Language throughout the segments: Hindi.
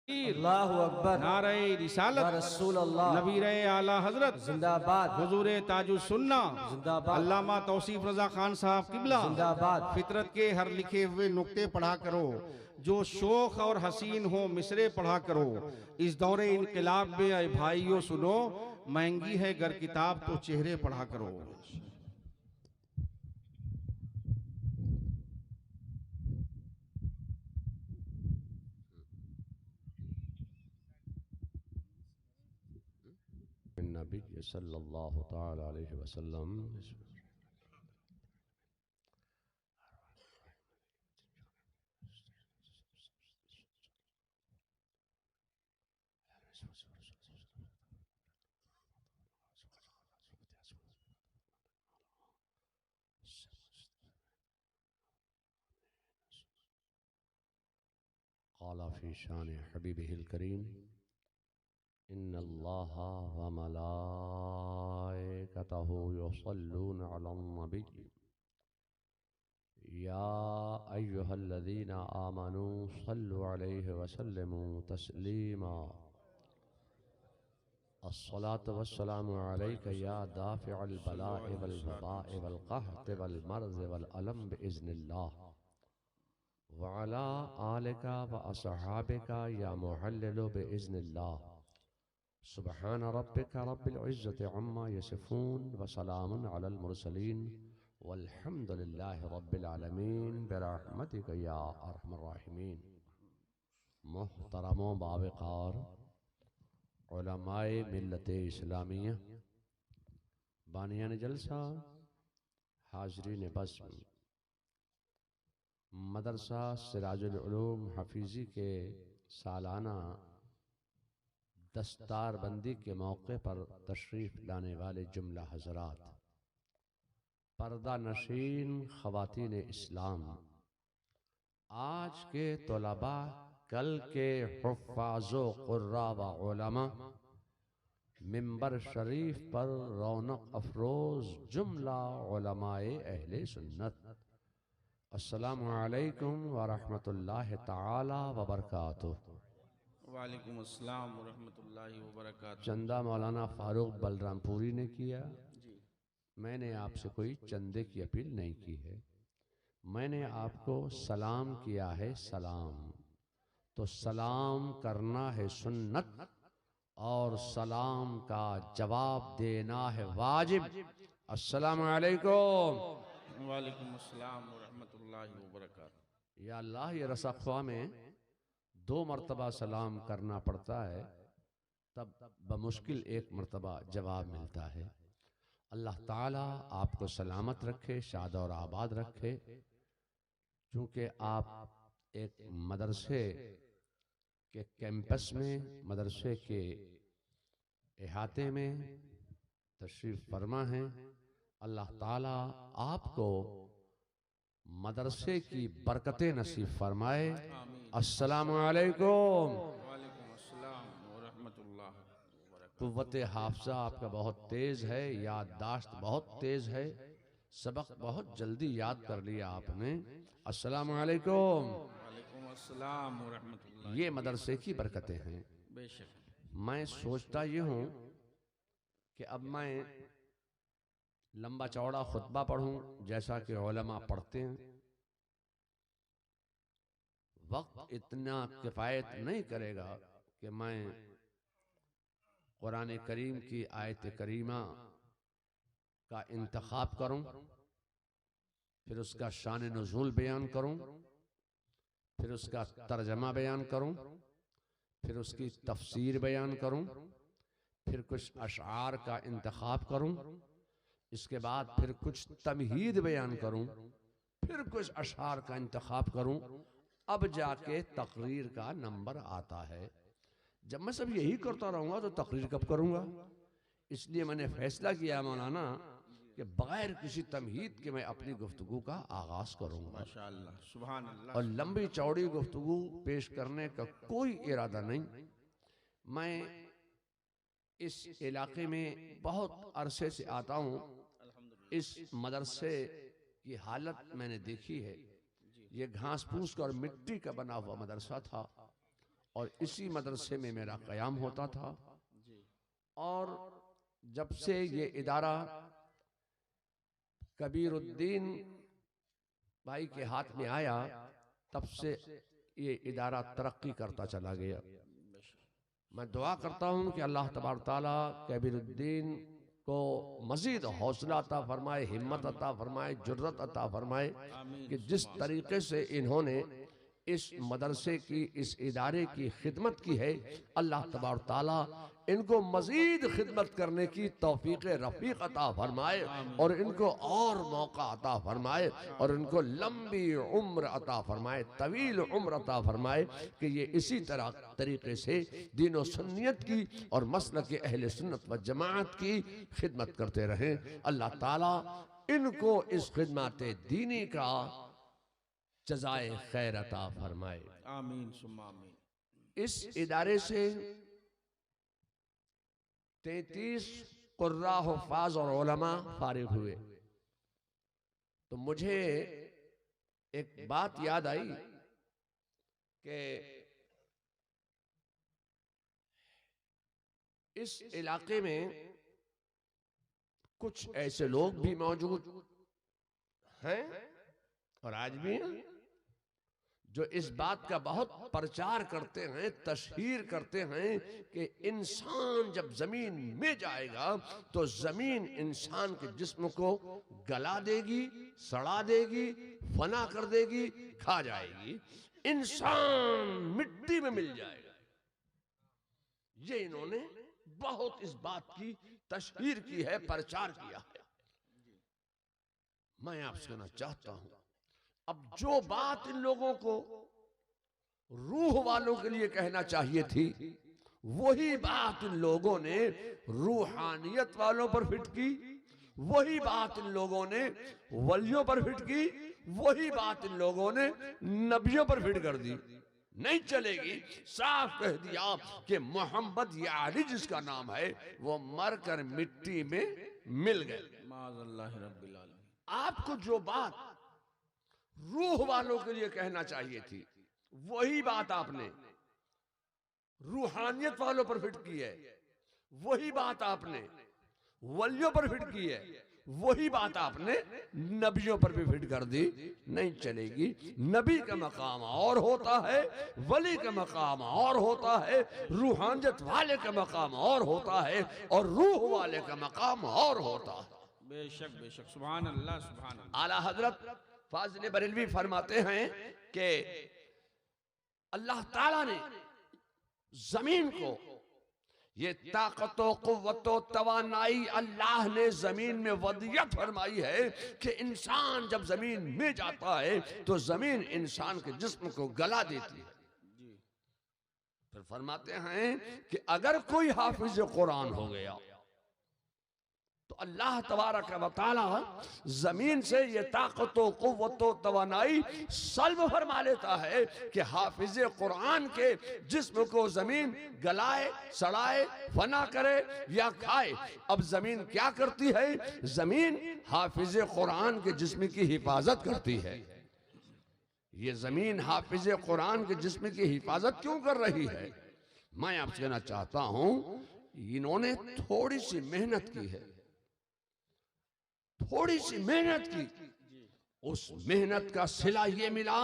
अल्लाहु अकबर, नारे रिसालत, या रसूल अल्लाह, नबीर आला हजरत, जिंदाबाद, हुजूर ताजुस सुन्ना, जिंदाबाद, अल्लामा तौसीफ रजा खान साहब किबला, जिंदाबाद। फितरत के हर लिखे हुए नुक्ते पढ़ा करो, जो शोख और हसीन हो मिसरे पढ़ा करो। इस दौरे इनकलाब में अय भाइयों सुनो, महंगी है गर किताब तो चेहरे पढ़ा करो। नबी सल्लल्लाहु तआला अलैहि वसल्लम। क़ाला फ़ी शान हबीबिहिल करीम इन्नल्लाहा व मलाइकतहु युसल्लूना अलन नबी या अय्युहल्लज़ीना आमनू सल्लु अलैहि व सल्लिमू तस्लीमा। अस्सलातु वस्सलामु अलैका या दाफ़िअल बलाइ वल वबाइ वल क़हति वल मर्ज़ वल अलम बिइज़्निल्लाह व अला आलिका व असहाबिका या मुहल्लिलु बिइज़्निल्लाह। सुब्हान रब्बिका रब्बिल इज़्ज़ति अम्मा यसिफून व सलामुन अलल मुरसलीन वल्हम्दुलिल्लाहि रब्बिल आलमीन बिरहमतिका या अरहमर राहिमीन। मुहतरमो बावक़ार उलमाए मिल्लत इस्लामिया, बानियान जलसा, हाज़रीन बज़्म, मदरसा सिराजुल उलूम हफीज़ी के सालाना दस्तारबंदी के मौके पर तशरीफ़ लाने वाले जुमला हज़रात, पर्दा नशीन ख़वातीन इस्लाम, आज के तलबा, कल के हुफ़्फ़ाज़ो क़ुर्रा व उलमा, मिंबर शरीफ पर रौनक अफरोज़ जुमला उलमाए अहले सुन्नत, अस्सलामु अलैकुम व रहमतुल्लाहि ताला व बरकातुहू। वालेकुम अस्सलाम व रहमतुल्लाहि व बरकातुहू। चंदा मौलाना फारूक बलरामपुरी ने किया। मैंने आपसे कोई चंदे की अपील नहीं की है, मैंने आपको सलाम किया है। सलाम तो सलाम करना है सुन्नत और सलाम का जवाब देना है वाजिब। अस्सलामु अलैकुम। वालेकुम अस्सलाम व रहमतुल्लाहि व बरकातुहू। या अल्लाह, ये रसख्वा में 2 मरतबा सलाम करना पड़ता है, तब बमुश्किल 1 मरतबा जवाब मिलता है। अल्लाह ताला आपको सलामत रखे, शाद और आबाद रखे। चूँकि आप एक मदरसे के कैंपस में, मदरसे के इहाते में तशरीफ़ फरमा हैं, अल्लाह ताला आपको मदरसे की बरकतें नसीब फरमाए। अस्सलामु अलैकुम। वालेकुम अस्सलाम व रहमतुल्लाहि व बरकातुहू। कुव्वत हाफ़िज़ा आपका बहुत तेज़ है, याददाश्त बहुत तेज़ है, सबक बहुत जल्दी याद कर लिया आपने। अस्सलामु अलैकुम। वालेकुम अस्सलाम व रहमतुल्लाहि। ये मदरसे की बरकतें हैं। बेशक। मैं सोचता ये हूँ कि अब मैं लंबा चौड़ा खुतबा पढ़ूं जैसा कि उलमा पढ़ते हैं। वक्त इतना किफ़ायत नहीं करेगा कि मैं कुरान करीम की आयत करीमा का इंतखाब करूं, फिर उसका शान नुज़ूल बयान करूं, फिर उसका तर्जमा बयान करूं, फिर उसकी तफसीर बयान करूं, फिर कुछ अशआर का इंतखाब करूं, इसके बाद फिर कुछ तमहीद बयान करूं, फिर कुछ अशआर का इंतखाब करूं, अब जाके तकरीर का नंबर आता है। जब मैं सब यही करता रहूंगा तो तकरीर कब करूंगा? इसलिए मैंने फैसला किया मौलाना कि बगैर किसी तमहीद के मैं अपनी गुफ्तगू का आगाज करूंगा। माशाअल्लाह, सुभान अल्लाह। और लंबी चौड़ी गुफ्तगू पेश करने का कोई इरादा नहीं। मैं इस इलाके में बहुत अरसे से आता हूँ। इस मदरसे की हालत मैंने देखी है। ये घास फूस और मिट्टी का बना हुआ मदरसा था और इसी मदरसे में मेरा क़याम होता था। और जब से ये इदारा कबीरुद्दीन भाई के हाथ में आया, तब से ये इदारा तरक्की करता चला गया। मैं दुआ करता हूँ कि अल्लाह तबारक ताला कबीरुद्दीन को मजीद हौसला अता फरमाए, हिम्मत अता फरमाए, जुर्रत अता फरमाए कि जिस तरीके से इन्होंने इस मदरसे की, इस इदारे की खिदमत की है, अल्लाह तबारक ताला इनको मजीद खिदमत करने की तौफीक रफीक अता फरमाए और इनको और मौका अता फरमाए और इनको लंबी उम्र अता फरमाए, तवील उम्र अता फरमाए कि ये इसी तरह तरीके से दीन व सुन्नियत की और मसलक अहले सुन्नत व जमात की खिदमत करते रहें। अल्लाह ताला इनको इस खिदमत दीनी का जज़ाए खैर अता फरमाए। आमीन सुम्मा आमीन। इस इदारे से 33 कुर्रा हुफ़ाज़ और उलमा फारिग हुए। तो मुझे एक बात याद आई कि इस इलाके में कुछ ऐसे लोग भी मौजूद हैं और आज भी हैं जो इस बात का बहुत प्रचार करते हैं, तशहीर करते हैं कि इंसान जब जमीन में जाएगा तो जमीन इंसान के जिस्म को गला देगी, सड़ा देगी, फना कर देगी, खा जाएगी, इंसान मिट्टी में मिल जाएगा। ये इन्होंने बहुत इस बात की तशहीर की है, प्रचार किया है। मैं आपसे कहना चाहता हूं, अब जो बात इन लोगों को रूह वालों के लिए कहना चाहिए थी, वही बात इन लोगों ने रूहानियत वालों पर फिट की, वही बात इन लोगों ने वलियों पर फिट की, वही बात इन लोगों ने नबियों पर फिट कर दी। नहीं चलेगी। साफ कह दिया कि मोहम्मद या अली जिसका नाम है वो मरकर मिट्टी में मिल गए। माज़अल्लाह रब्बिल आलमीन। आपको जो बात रूह वालों के लिए कहना चाहिए थी, वही बात आपने रूहानियत वालों पर फिट की है, वही बात आपने वलियों पर फिट की है, वही बात आपने नबियों पर भी फिट कर दी। नहीं चलेगी। नबी का मकाम और होता है, वली का मकाम और होता है, रूहानियत वाले का मकाम और होता है और रूह वाले का मकाम और होता है। बेशक बेशक, सुभान अल्लाह सुभान अल्लाह। आला हजरत फाजिल बरेलवी फरमाते हैं कि अल्लाह ताला ने जमीन को ये ताकत कुव्वत तवानाई अल्लाह ने जमीन में वदियत फरमाई है कि इंसान जब जमीन में जाता है तो जमीन इंसान के जिस्म को गला देती है। फिर फरमाते हैं कि अगर कोई हाफिज कुरान हो गया तो अल्लाह तबारक व तआला जमीन से ये ताकत कुव्वत तवानाई सल्ब फरमा लेता है कि हाफिज कुरान के जिस्म को जमीन गलाए, सड़ाए, फना करे या खाए। अब जमीन क्या करती है? जमीन हाफिज कुरान के जिस्म की हिफाजत करती है। ये जमीन हाफिज कुरान के जिस्म की हिफाजत क्यों कर रही है? मैं आपसे कहना चाहता हूं, इन्होंने थोड़ी सी मेहनत की है, थोड़ी सी मेहनत की। उस मेहनत का सिला ये मिला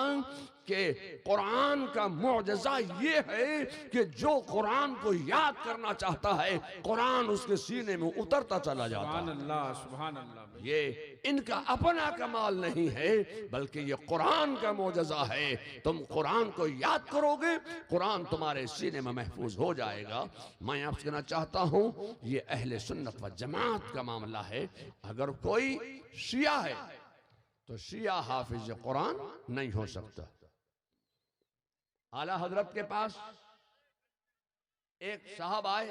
कि कुरान का मुअजिज़ा ये है कि जो कुरान को याद करना चाहता है, कुरान उसके सीने में उतरता चला जाता है। सुभान अल्लाह सुभान अल्लाह। ये इनका अपना कमाल नहीं है, बल्कि ये कुरान का मुअजिज़ा है। तुम कुरान को याद करोगे, कुरान तुम्हारे सीने में महफूज हो जाएगा। मैं आपसे कहना चाहता हूँ, ये अहले सुन्नत व जमात का मामला है। अगर कोई शिया है तो शिया हाफिज कुरान नहीं हो सकता। आला हजरत के पास एक साहब आए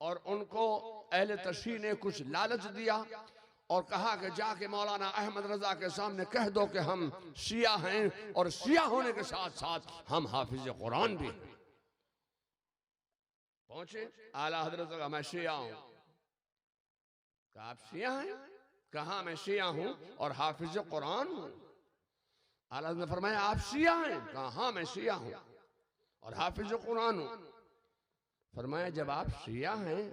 और उनको अहले तशरीह ने कुछ लालच दिया और कहा कि जाके मौलाना अहमद रजा के सामने कह दो कि हम शिया हैं और शिया होने के साथ साथ हम हाफिज कुरान भी हैं। पहुंचे आला हजरत का, मैं शिया हूं। कहा आप शिया हैं? कहा मैं शिया हूं और हाफिज कुरान हूं। आला हजरत ने फरमाया आप शिया हैं? कहा हाँ मैं शिया हूं। और हाफिज कुरान हूं। फरमाया जब आप शिया हैं,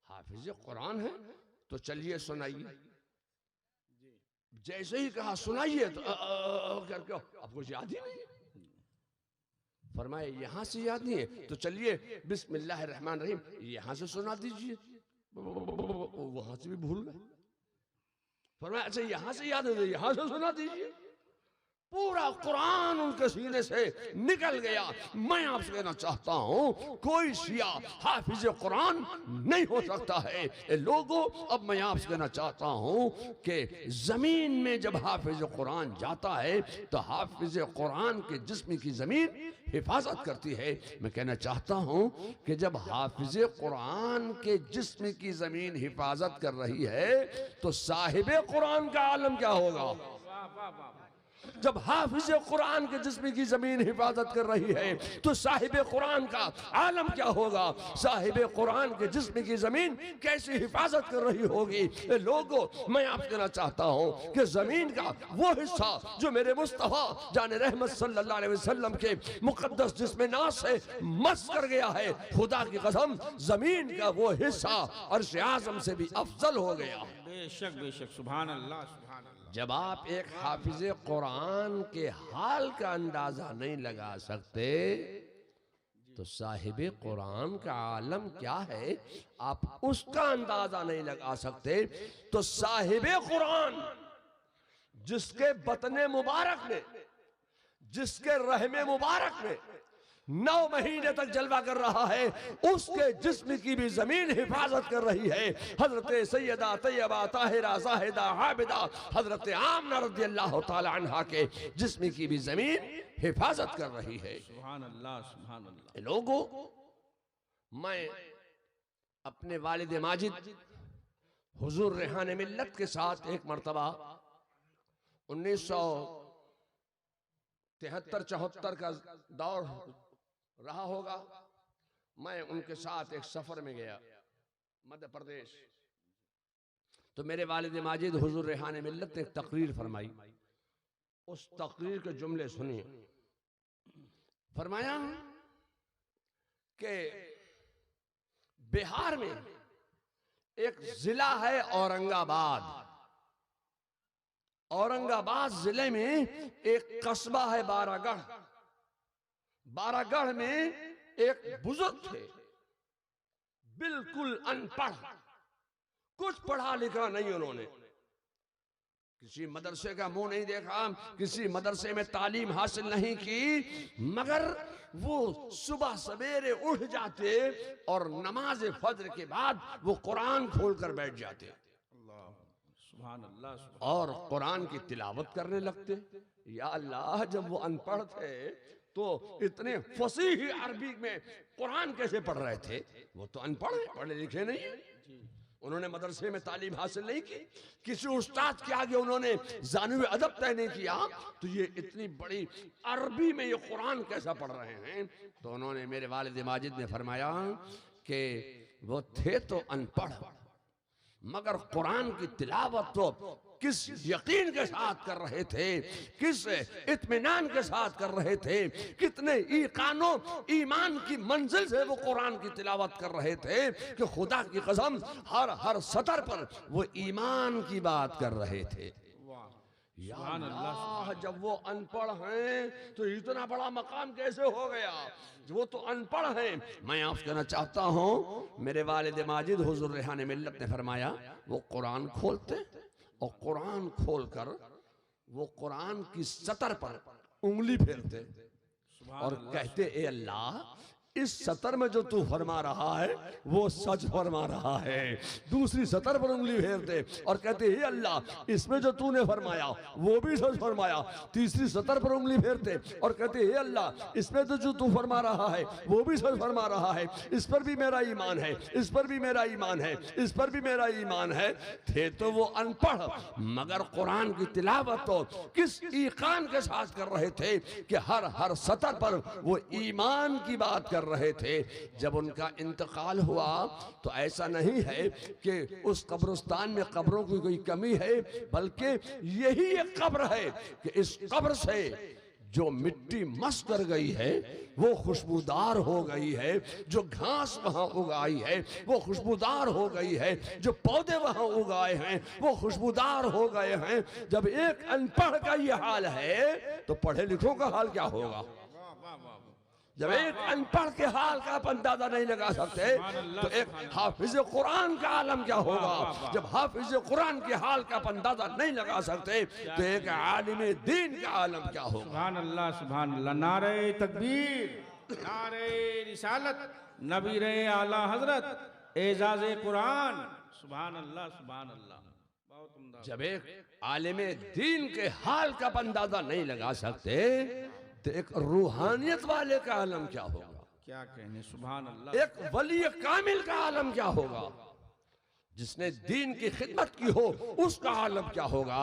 हाफिज कुरान हैं, तो चलिए सुनाइए। जैसे ही कहा सुनाइए तो करके अब कुछ याद ही नहीं। फरमाया यहां से याद नहीं है तो चलिए बिस्मिल्लाहिर्रहमानिर्रहीम यहां से सुना दीजिए। वहां से भी भूल गए। फरमाया अच्छा यहां से याद है, यहां से सुना दीजिए। पूरा कुरान उनके सीने से निकल गया। मैं आपसे कहना चाहता हूं कोई शिया हाफिज कुरान नहीं हो सकता है। लोगों अब मैं आपसे कहना चाहता हूं कि जमीन में जब हाफिज कुरान जाता है तो हाफिज कुरान के जिस्म की जमीन हिफाजत करती है। मैं कहना चाहता हूं कि जब हाफिज कुरान के जिस्म की जमीन हिफाजत कर रही है तो साहिब कुरान का आलम क्या होगा। जब हाफिज कुरान के जिस्म की जमीन हिफाजत कर रही है तो साहिब कुरान का आलम क्या होगा। साहिब कुरान के जिस्म की जमीन कैसी हिफाजत कर रही होगी। लोगों मैं आपसे कहना चाहता हूं कि जमीन का वो हिस्सा जो मेरे मुस्तफा जान रहमत सल्लल्लाहु अलैहि वसल्लम के मुकद्दस जिस्म नास से मस कर गया है, खुदा की कसम जमीन का वो हिस्सा अर्श आज़म से भी अफजल हो गया। बेशक बेशक, सुभान अल्लाह सुभान अल्लाह। जब आप एक हाफिज कुरान के हाल का अंदाजा नहीं लगा सकते तो साहिब कुरान का आलम क्या है आप उसका अंदाजा नहीं लगा सकते। तो साहिब कुरान जिसके बतने मुबारक में, जिसके रहमे मुबारक में 9 महीने तक जलवा कर रहा है, उसके जिस्म की भी जमीन हिफाजत कर रही है। हजरत सैयदा तैयबा ताहिरा जाहिदा आबिदा हजरत आमना रज़ियल्लाहु ताला अन्हा के जिस्म की भी जमीन हिफाजत कर रही है। सुभान अल्लाह सुभान अल्लाह। लोगों मैं अपने वालिद माजिद हुजूर रेहान मिल्लत के साथ एक मरतबा 1973-74 का दौर रहा होगा। मैं उनके साथ एक सफर में गया मध्य प्रदेश। तो मेरे वालिद माजिद हुजूर रेहान मिल्लत ने एक तकरीर फरमाई। उस तकरीर के जुमले सुनिए। फरमाया कि बिहार में एक जिला है औरंगाबाद। औरंगाबाद जिले में एक कस्बा है बारागढ़। बारागढ़ में एक बुजुर्ग थे, बिल्कुल अनपढ़, कुछ पढ़ा लिखा नहीं। उन्होंने किसी मदरसे का मुंह नहीं देखा, किसी मदरसे में तालीम हासिल नहीं की, मगर वो सुबह सवेरे उठ जाते और नमाज फज्र के बाद वो कुरान खोलकर बैठ जाते सुभान अल्लाह और कुरान की तिलावत करने लगते। या अल्लाह, जब वो अनपढ़ थे तो इतने फसीह अरबी में कुरान कैसे पढ़ रहे थे। वो तो अनपढ़ है, पढ़े लिखे नहीं है। उन्होंने मदरसे में तालीम हासिल नहीं की, किसी उस्ताद के आगे उन्होंने जानुए अदब तय नहीं किया, तो ये इतनी बड़ी अरबी में ये कुरान कैसा पढ़ रहे हैं। तो उन्होंने मेरे वालिद माजिद ने फरमाया कि वो थे तो अनपढ़, मगर कुरान की तिलावत तो किस यकीन के साथ कर रहे थे, किस इत्मीनान के साथ कर रहे थे, कितने ईमान की मंजिल से वो कुरान की तिलावत कर रहे थे कि खुदा की कसम हर सतर पर वो ईमान की बात कर रहे थे। या अल्लाह, जब वो अनपढ़ हैं तो इतना बड़ा मकाम कैसे हो गया। वो तो अनपढ़ हैं। मैं आपसे कहना चाहता हूँ मेरे वालिद माजिद हुजूर रेहान मिल्लत ने फरमाया वो कुरान खोलते और कुरान खोलकर वो कुरान की सतर पर उंगली फेरते और कहते ए अल्लाह, इस सतर में जो तू फरमा रहा है वो सच फरमा रहा है। दूसरी सतर पर उंगली फेरते और कहते हे अल्लाह, इसमें जो तूने फरमाया वो भी सच फरमाया। तीसरी सतर पर उंगली फेरते और कहते हे अल्लाह, इसमें तो जो तू फरमा रहा है वो भी सच फरमा रहा है। इस पर भी मेरा ईमान है, इस पर भी मेरा ईमान है, इस पर भी मेरा ईमान है। थे तो वो अनपढ़, मगर कुरान की तिलावत तो किस ईकान के साथ कर रहे थे कि हर सतर पर वो ईमान की बात कर रहे थे। जब उनका इंतकाल हुआ तो ऐसा नहीं है कि उस कब्रिस्तान में कब्रों की कोई कमी है, बल्कि यही एक कब्र है कि इस कब्र से जो मिट्टी मस कर गई है वो खुशबूदार हो गई है, जो घास वहां उगाई है वो खुशबूदार हो गई है, जो पौधे वहां उगाए हैं वो खुशबूदार हो गए हैं। जब एक अनपढ़ का ये हाल है तो पढ़े लिखों का हाल क्या होगा? जब एक अनपढ़ के हाल का आप अंदाजा नहीं लगा सकते तो एक हाफिज कुरान का आलम क्या होगा? जब हाफिज कुरान के हाल का आप अंदाजा नहीं लगा सकते तो एक आलिम दीन का आलम क्या होगा? सुभान अल्लाह, सुभान अल्लाह। नारे तकबीर, नारे रिसालत, नबी रे आला हजरत, एजाज़े कुरान। सुभान अल्लाह, सुभान अल्लाह। बहुत उम्दा। जब एक आलिम दीन के हाल का आप अंदाजा नहीं लगा सकते तो एक रूहानियत वाले का आलम क्या होगा? क्या कहने, सुभान अल्लाह। एक वली कामिल का आलम क्या होगा? जिसने दीन की खिदमत की हो उसका आलम क्या होगा?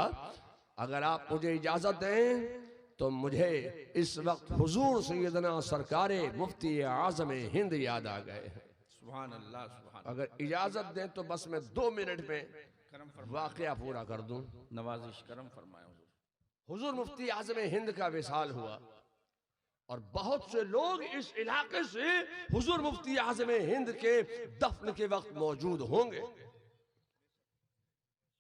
अगर आप मुझे इजाजत दें तो मुझे इस वक्त हुजूर सैयदना सरकारे मुफ्ती आज़म हिंद याद आ गए हैं। सुभान अल्लाह, सुभान। अगर इजाजत दें तो बस मैं 2 मिनट में वाकया पूरा कर दूं। नवाजिश करम फरमाए। हुजूर मुफ्ती आज़म हिंद का विसाल हुआ और बहुत से लोग इस इलाके से हुजूर मुफ्ती आज़म हिंद के दफन के वक्त मौजूद होंगे।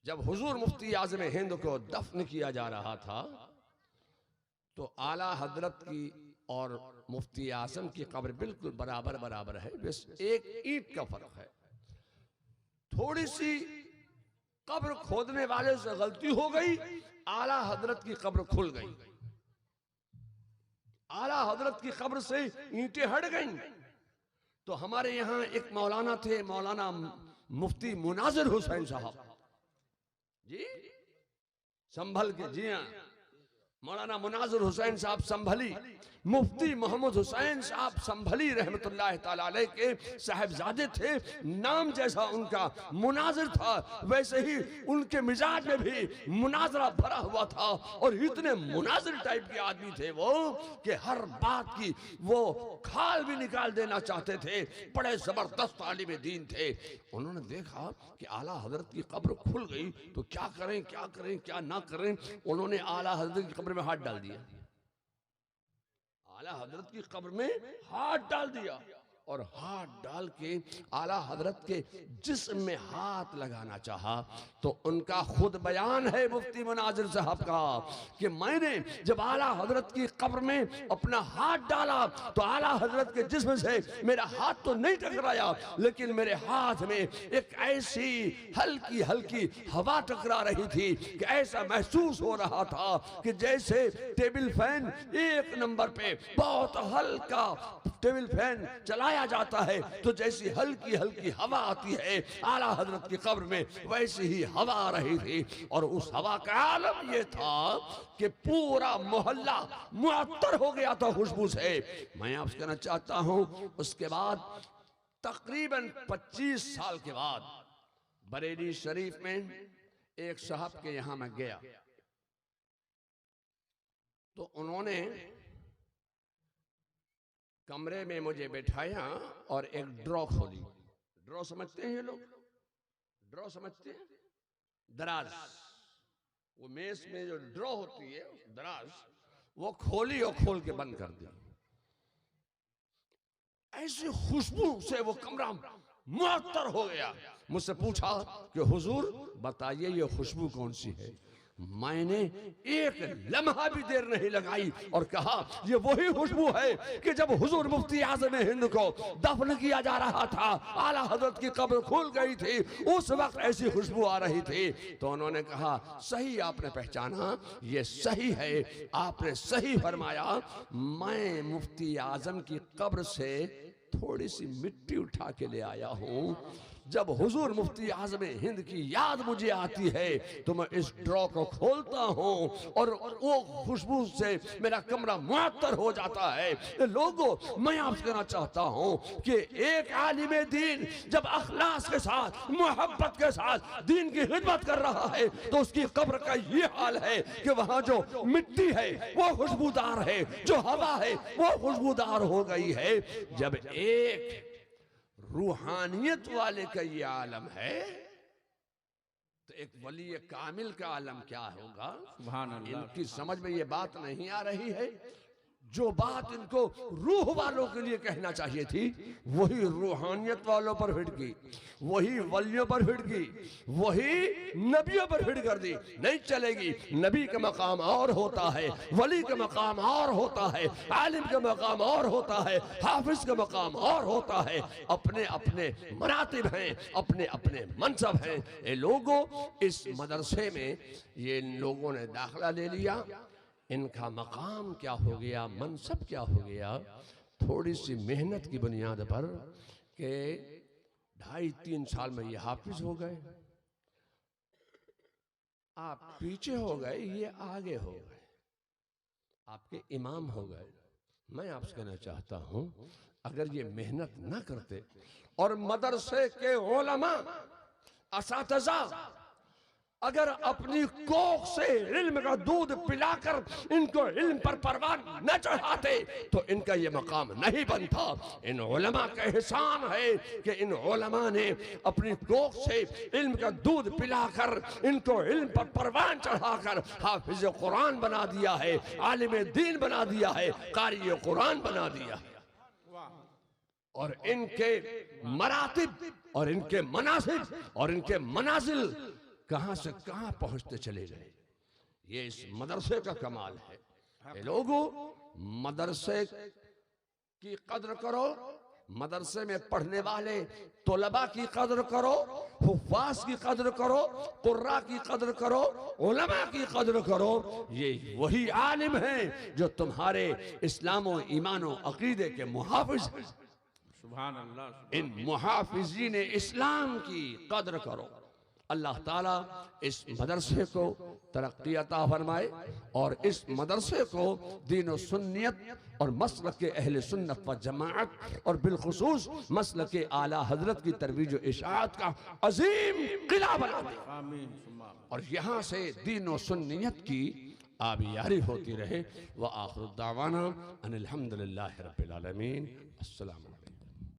जब हुजूर मुफ्ती आज़म हिंद को दफन किया जा रहा था तो आला हजरत की और मुफ्ती आज़म की कब्र बिल्कुल बराबर बराबर है, बस एक ईंट का फर्क है। थोड़ी सी कब्र खोदने वाले से गलती हो गई, आला हजरत की कब्र खुल गई, आला हजरत की कब्र से ईंटें हट गईं। तो हमारे यहाँ एक मौलाना थे, मौलाना मुफ्ती मुनाजिर हुसैन साहब जी, संभल के। जी हाँ, मौलाना मुनाजिर हुसैन साहब संभली, मुफ्ती मोहम्मद हुसैन साहब संभली रहमतुल्लाह ताला अलैह के साहबजादे थे। नाम जैसा उनका मुनाजिर था वैसे ही उनके मिजाज में भी मुनाजरा भरा हुआ था और इतने मुनाजिर टाइप के आदमी थे वो कि हर बात की वो खाल भी निकाल देना चाहते थे। बड़े जबरदस्त आलिम दीन थे। उन्होंने देखा कि आला हजरत की कब्र खुल गई तो क्या करें क्या करें क्या ना करें। उन्होंने आला हजरत की कब्र में हाथ डाल दिया, आला हजरत की कब्र में हाथ डाल दिया और हाथ डाल के आला हजरत के जिस्म में हाथ लगाना चाहा। तो उनका खुद बयान है मुफ्ती मुनाजिर साहब का कि मैंने जब आला हजरत की कब्र में अपना हाथ डाला तो आला हजरत के जिस्म से मेरा हाथ तो नहीं टकराया, लेकिन मेरे हाथ में एक ऐसी हल्की हल्की हवा टकरा रही थी कि ऐसा महसूस हो रहा था कि जैसे टेबल फैन 1 नंबर पे बहुत हल्का टेबल फैन चलाया जाता है तो जैसी हल्की हल्की हवा आती है आला हजरत की कब्र में वैसी ही हवा आ रही थी। और उस हवा का आलम ये था कि पूरा मोहल्ला मुअत्तर हो गया था खुशबू से। मैं आपसे कहना चाहता हूं उसके बाद तकरीबन 25 साल के बाद बरेली शरीफ में एक साहब के यहां मैं गया तो उन्होंने कमरे में मुझे बैठाया और एक ड्रॉ खोली। ड्रॉ समझते हैं ये लोग? ड्रॉ समझते हैं? दराज, वो मेज में जो ड्रॉ होती है दराज, वो खोली और खोल के बंद कर दी। ऐसी खुशबू से वो कमरा मुअत्तर हो गया। मुझसे पूछा कि हुजूर बताइए ये खुशबू कौन सी है? मैंने एक लम्हा भी देर नहीं लगाई और कहा ये वही खुशबू है कि जब हुजूर मुफ्ती आज़म हिंद को दफन किया जा रहा था, आला हजरत की कब्र खुल गई थी, उस वक्त ऐसी खुशबू आ रही थी। तो उन्होंने कहा सही आपने पहचाना, ये सही है, आपने सही फरमाया। मैं मुफ्ती आज़म की कब्र से थोड़ी सी मिट्टी उठा के ले आया हूं। जब हुजूर मुफ्ती आज़म हिंद की याद मुझे आती है तो मैं इस ड्रॉ को खोलता हूं और वो खुशबू से मेरा कमरा मुअत्तर हो जाता है। लोगों, मैं आपसे कहना चाहता हूं कि एक आलिम दीन जब अखलास के साथ मोहब्बत के साथ दीन की खिदमत कर रहा है तो उसकी कब्र का ये हाल है कि वहां जो मिट्टी है वो खुशबूदार है, जो हवा है वो खुशबूदार हो गई है। जब एक रूहानियत वाले का ये आलम है तो एक वली कामिल का आलम क्या होगा? सुभान अल्लाह। इनकी समझ में ये बात नहीं आ रही है। जो बात इनको रूह वालों के लिए कहना चाहिए थी वही रूहानियत वालों पर हिट की, वही वलियों पर हिट की, वही नबियों पर हिट कर दी। नहीं चलेगी। नबी का मकाम और होता है, वली का मकाम और होता है, आलिम का मकाम और होता है, हाफिज का मकाम और होता है। अपने अपने मरातिब हैं, अपने अपने मनसब हैं। ये लोगों इस मदरसे में ये लोगों ने दाखिला ले लिया, इनका मकाम क्या हो गया, मनसब क्या हो गया, थोड़ी सी मेहनत की बुनियाद पर के 2.5-3 साल में ये हाफिज हो गए, आप पीछे हो गए, ये आगे हो गए, आपके इमाम हो गए। मैं आपसे कहना चाहता हूं, अगर ये मेहनत ना करते और मदरसे के उलमा असातिज़ा अगर अपनी कोख से इल्म का दूध पिलाकर इनको इल्म पर परवान न चढ़ाते तो इनका ये मकाम नहीं बनता। इन उलमा का एहसान है कि इन उलमा ने अपनी कोख से इल्म का दूध पिलाकर इनको इल्म पर परवान चढ़ाकर हाफिज कुरान बना दिया है, आलिम दीन बना दिया है, कारी कुरान बना दिया है। और इनके मरातिब और इनके मनासिब और इनके मनाजिल कहां से कहां पहुंचते चले गए। ये इस मदरसे का कमाल है। ये लोगों, मदरसे की कद्र करो, मदरसे में पढ़ने वाले तलबा की कद्र करो, हुफ्फाज की कद्र करो, कुर्रा की कद्र करो, उलमा की कद्र करो। ये वही आलिम हैं जो तुम्हारे इस्लाम और ईमान और अकीदे के मुहाफिज हैं। सुभान अल्लाह। इन मुहाफिजीन इस्लाम की कद्र करो। अल्लाह ताला इस मदरसे को तरक्की अता फरमाए और इस मदरसे को दीन और सुन्नियत और मसलक के अहले सुन्नत व जमाअत और बिलखुसूस मसलक के आला हजरत की तरवीज व इशाअत का अजीम किला बना दे। और यहाँ से दीन और सुन्नियत की आबियारी होती रहे। व आखिर दावाना अनिल हम्दुलिल्लाहि रब्बिल आलमीन। अस्सलाम वालेकुम।